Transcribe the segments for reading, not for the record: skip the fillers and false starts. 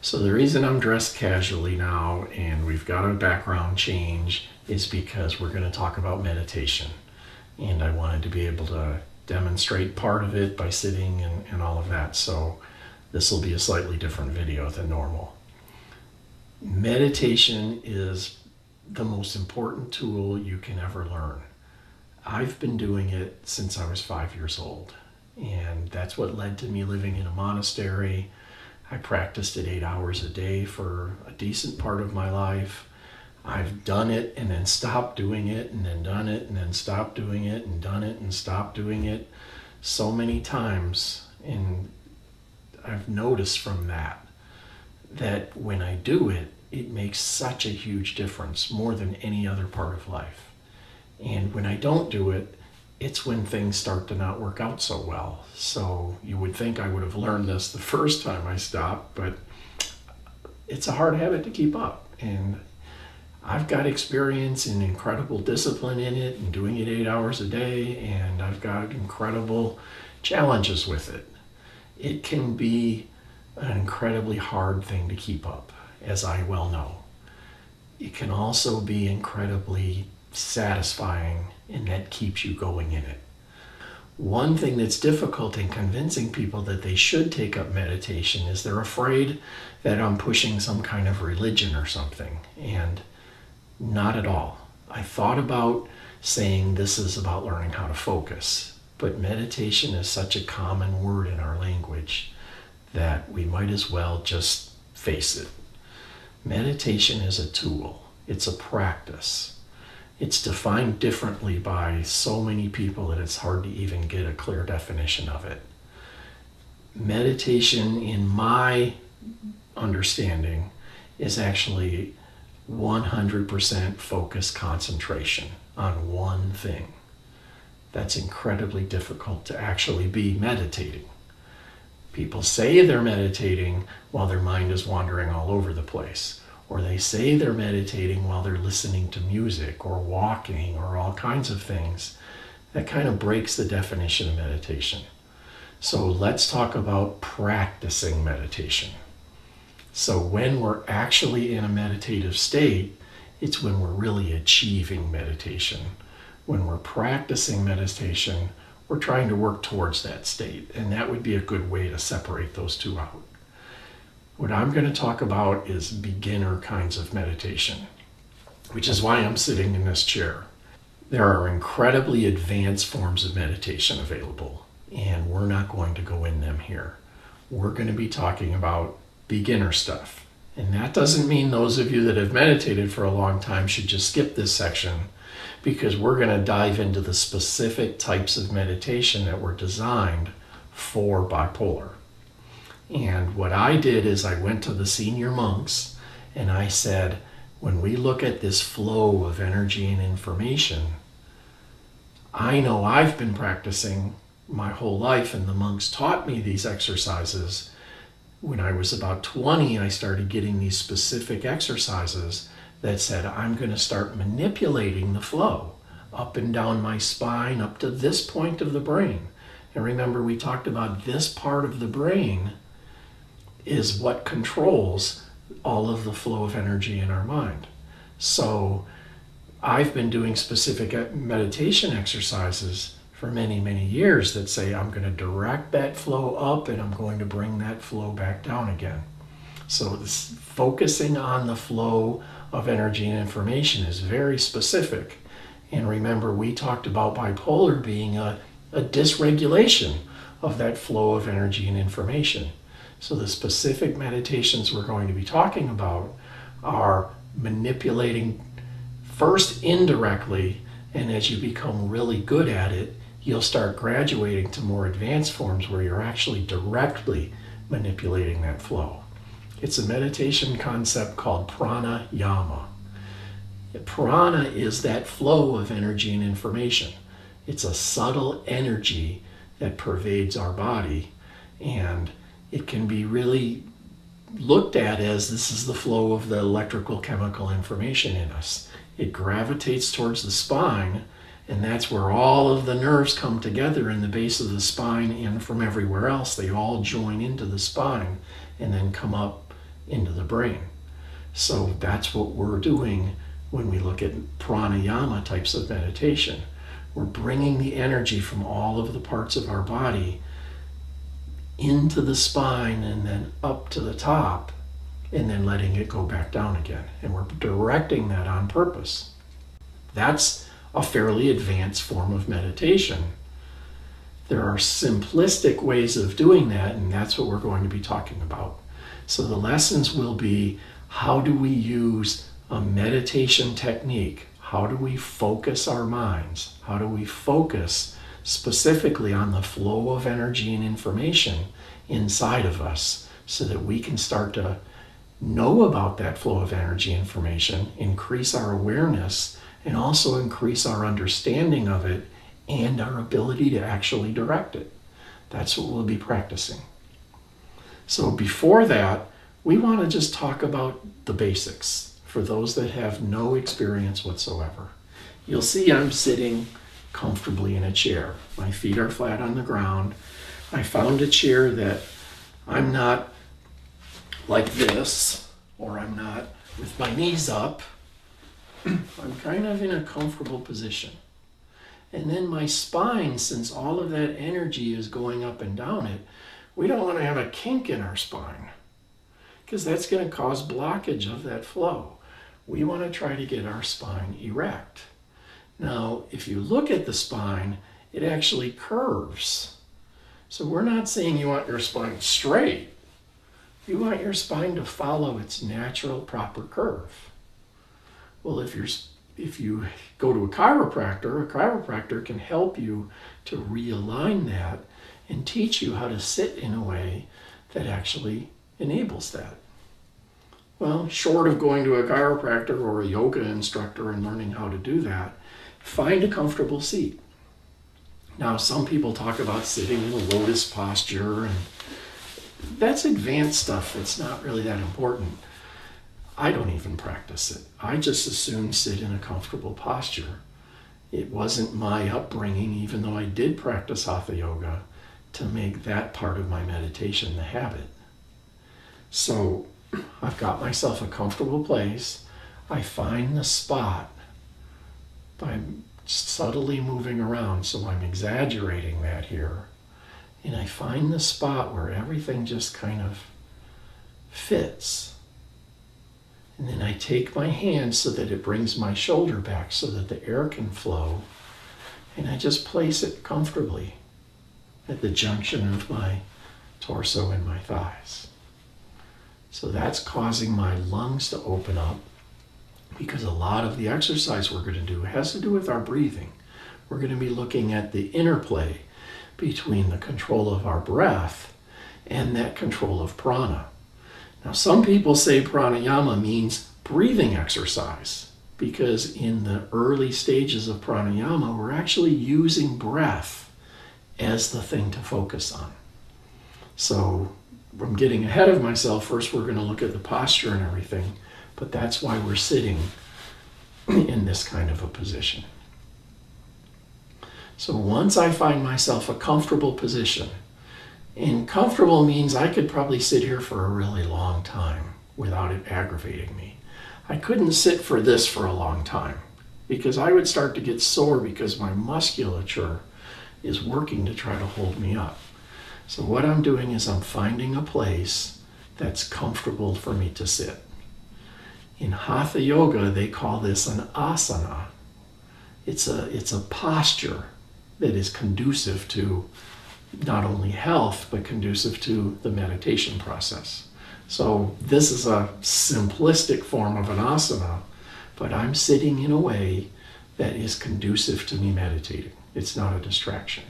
So the reason I'm dressed casually now and we've got a background change is because we're going to talk about meditation. And I wanted to be able to demonstrate part of it by sitting and all of that. So this will be a slightly different video than normal. Meditation is the most important tool you can ever learn. I've been doing it since I was 5 years old. And that's what led to me living in a monastery. I practiced it 8 hours a day for a decent part of my life. I've done it and then stopped doing it and then done it and then stopped doing it and done it and stopped doing it so many times. And I've noticed from that when I do it, it makes such a huge difference, more than any other part of life. And when I don't do it, it's when things start to not work out so well. So you would think I would have learned this the first time I stopped, but it's a hard habit to keep up. And I've got experience and incredible discipline in it and doing it 8 hours a day, and I've got incredible challenges with it. It can be an incredibly hard thing to keep up, as I well know. It can also be incredibly satisfying, and that keeps you going in it. One thing that's difficult in convincing people that they should take up meditation is they're afraid that I'm pushing some kind of religion or something, and not at all. I thought about saying this is about learning how to focus, but meditation is such a common word in our language that we might as well just face it. Meditation is a tool. It's a practice. It's defined differently by so many people that it's hard to even get a clear definition of it. Meditation, in my understanding, is actually 100% focused concentration on one thing. That's incredibly difficult to actually be meditating. People say they're meditating while their mind is wandering all over the place. Or they say they're meditating while they're listening to music or walking or all kinds of things. That kind of breaks the definition of meditation. So let's talk about practicing meditation. So when we're actually in a meditative state, it's when we're really achieving meditation. When we're practicing meditation, we're trying to work towards that state. And that would be a good way to separate those two out. What I'm going to talk about is beginner kinds of meditation, which is why I'm sitting in this chair. There are incredibly advanced forms of meditation available, and we're not going to go in them here. We're going to be talking about beginner stuff. And that doesn't mean those of you that have meditated for a long time should just skip this section, because we're going to dive into the specific types of meditation that were designed for bipolar. And what I did is I went to the senior monks and I said, when we look at this flow of energy and information, I know I've been practicing my whole life and the monks taught me these exercises. When I was about 20, I started getting these specific exercises that said, I'm going to start manipulating the flow up and down my spine, up to this point of the brain. And remember, we talked about this part of the brain is what controls all of the flow of energy in our mind. So I've been doing specific meditation exercises for many, many years that say I'm going to direct that flow up and I'm going to bring that flow back down again. So this focusing on the flow of energy and information is very specific. And remember, we talked about bipolar being a dysregulation of that flow of energy and information. So the specific meditations we're going to be talking about are manipulating first indirectly, and as you become really good at it, you'll start graduating to more advanced forms where you're actually directly manipulating that flow. It's a meditation concept called pranayama. Prana is that flow of energy and information. It's a subtle energy that pervades our body, and it can be really looked at as this is the flow of the electrical chemical information in us. It gravitates towards the spine, and that's where all of the nerves come together in the base of the spine, and from everywhere else they all join into the spine and then come up into the brain. So that's what we're doing when we look at pranayama types of meditation. We're bringing the energy from all of the parts of our body into the spine and then up to the top, and then letting it go back down again. And we're directing that on purpose. That's a fairly advanced form of meditation. There are simplistic ways of doing that, and that's what we're going to be talking about. So the lessons will be, how do we use a meditation technique? How do we focus our minds? How do we focus specifically on the flow of energy and information inside of us so that we can start to know about that flow of energy information, increase our awareness, and also increase our understanding of it and our ability to actually direct it. That's what we'll be practicing. So before that, we want to just talk about the basics for those that have no experience whatsoever. You'll see I'm sitting comfortably in a chair. My feet are flat on the ground. I found a chair that I'm not like this, or I'm not with my knees up. I'm kind of in a comfortable position. And then my spine, since all of that energy is going up and down it, we don't want to have a kink in our spine because that's going to cause blockage of that flow. We want to try to get our spine erect. Now, if you look at the spine, it actually curves. So we're not saying you want your spine straight. You want your spine to follow its natural, proper curve. Well, if you go to a chiropractor can help you to realign that and teach you how to sit in a way that actually enables that. Well, short of going to a chiropractor or a yoga instructor and learning how to do that, find a comfortable seat. Now, some people talk about sitting in a lotus posture, and that's advanced stuff. It's not really that important. I don't even practice it. I just as soon sit in a comfortable posture. It wasn't my upbringing, even though I did practice hatha yoga, to make that part of my meditation the habit. So I've got myself a comfortable place. I find the spot by subtly moving around, so I'm exaggerating that here. And I find the spot where everything just kind of fits. And then I take my hand so that it brings my shoulder back so that the air can flow. And I just place it comfortably at the junction of my torso and my thighs. So that's causing my lungs to open up, because a lot of the exercise we're going to do has to do with our breathing. We're going to be looking at the interplay between the control of our breath and that control of prana. Now, some people say pranayama means breathing exercise, because in the early stages of pranayama, we're actually using breath as the thing to focus on. So I'm getting ahead of myself. First, we're going to look at the posture and everything, but that's why we're sitting in this kind of a position. So once I find myself a comfortable position, and comfortable means I could probably sit here for a really long time without it aggravating me. I couldn't sit for this for a long time because I would start to get sore because my musculature is working to try to hold me up. So what I'm doing is I'm finding a place that's comfortable for me to sit. In hatha yoga, they call this an asana. It's a posture that is conducive to not only health, but conducive to the meditation process. So this is a simplistic form of an asana, but I'm sitting in a way that is conducive to me meditating. It's not a distraction.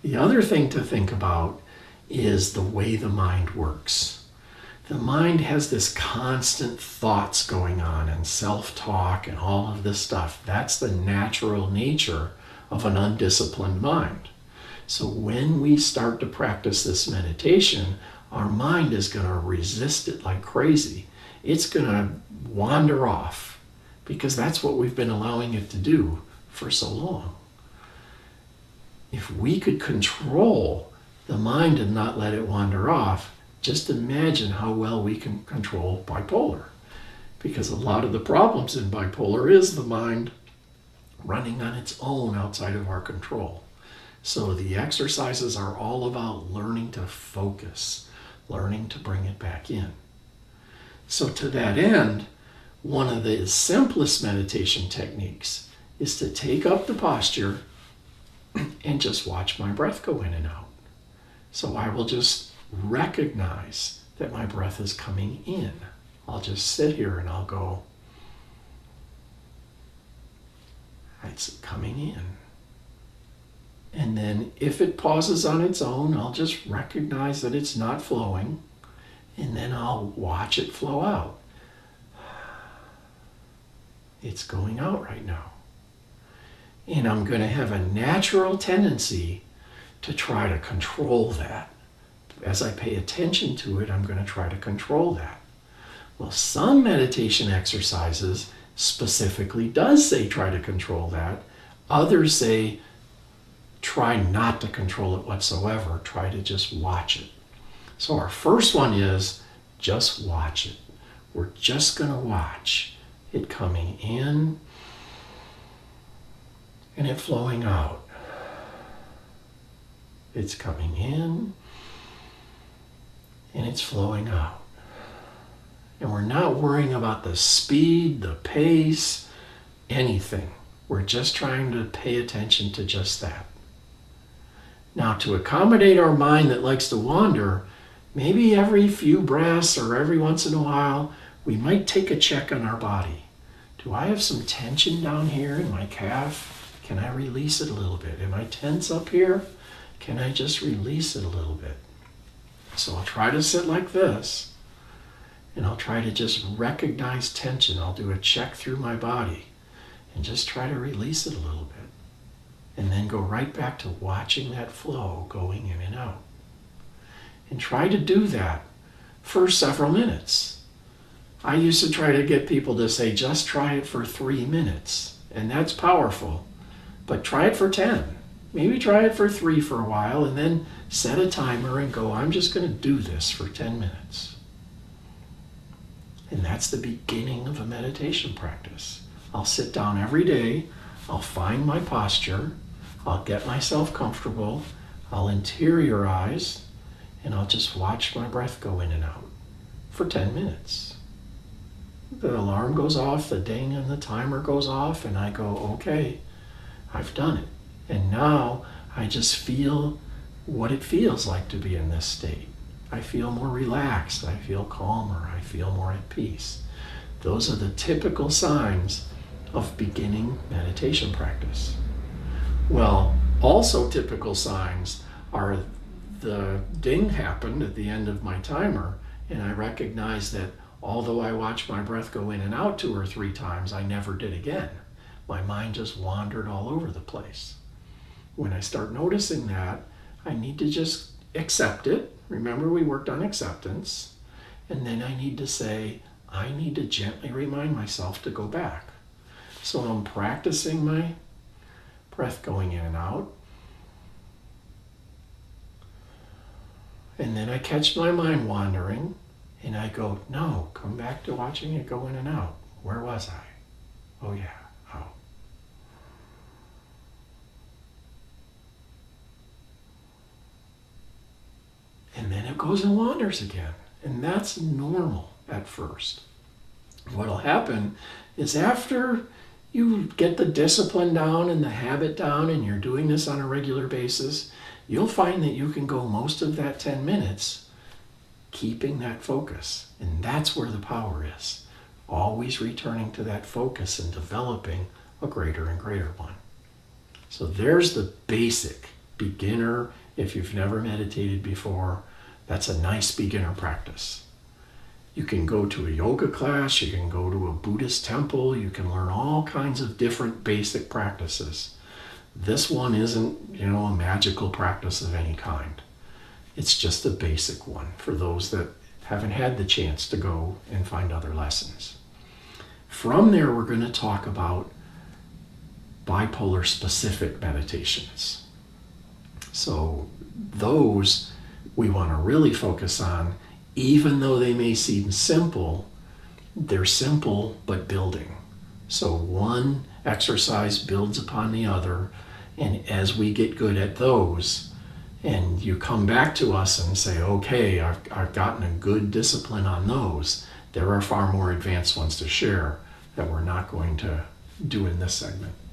The other thing to think about is the way the mind works. The mind has this constant thoughts going on and self-talk and all of this stuff. That's the natural nature of an undisciplined mind. So when we start to practice this meditation, our mind is going to resist it like crazy. It's going to wander off because that's what we've been allowing it to do for so long. If we could control the mind and not let it wander off, Just imagine how well we can control bipolar. Because a lot of the problems in bipolar is the mind running on its own outside of our control. So the exercises are all about learning to focus, learning to bring it back in. So to that end, one of the simplest meditation techniques is to take up the posture and just watch my breath go in and out. So I will just recognize that my breath is coming in. I'll just sit here and I'll go, it's coming in. And then if it pauses on its own, I'll just recognize that it's not flowing, and then I'll watch it flow out. It's going out right now. And I'm going to have a natural tendency to try to control that. As I pay attention to it, I'm going to try to control that. Well, some meditation exercises specifically does say try to control that. Others say try not to control it whatsoever. Try to just watch it. So our first one is just watch it. We're just going to watch it coming in and it flowing out. It's coming in and it's flowing out. And we're not worrying about the speed, the pace, anything. We're just trying to pay attention to just that. Now, to accommodate our mind that likes to wander, maybe every few breaths or every once in a while, we might take a check on our body. Do I have some tension down here in my calf? Can I release it a little bit? Am I tense up here? Can I just release it a little bit? So I'll try to sit like this. And I'll try to just recognize tension. I'll do a check through my body and just try to release it a little bit. And then go right back to watching that flow going in and out. And try to do that for several minutes. I used to try to get people to say, just try it for 3 minutes. And that's powerful. But try it for 10. Maybe try it for 3 for a while and then set a timer and go, I'm just going to do this for 10 minutes. And that's the beginning of a meditation practice. I'll sit down every day, I'll find my posture, I'll get myself comfortable, I'll interiorize, and I'll just watch my breath go in and out for 10 minutes. The alarm goes off, the ding and the timer goes off, and I go, okay, I've done it. And now I just feel what it feels like to be in this state. I feel more relaxed, I feel calmer, I feel more at peace. Those are the typical signs of beginning meditation practice. Well, also typical signs are the ding happened at the end of my timer, and I recognize that although I watched my breath go in and out 2 or 3 times, I never did again. My mind just wandered all over the place. When I start noticing that, I need to just accept it. Remember, we worked on acceptance. And then I need to say, I need to gently remind myself to go back. So I'm practicing my breath going in and out. And then I catch my mind wandering and I go, no, come back to watching it go in and out. Where was I? Oh yeah, out. And then it goes and wanders again. And that's normal at first. What'll happen is after you get the discipline down and the habit down and you're doing this on a regular basis, you'll find that you can go most of that 10 minutes keeping that focus. And that's where the power is. Always returning to that focus and developing a greater and greater one. So there's the basic beginner. If you've never meditated before, that's a nice beginner practice. You can go to a yoga class, you can go to a Buddhist temple, you can learn all kinds of different basic practices. This one isn't, a magical practice of any kind. It's just a basic one for those that haven't had the chance to go and find other lessons. From there, we're going to talk about bipolar specific meditations. So those we want to really focus on even though they may seem simple, they're simple but building. So one exercise builds upon the other, and as we get good at those, and you come back to us and say, okay, I've gotten a good discipline on those, there are far more advanced ones to share that we're not going to do in this segment.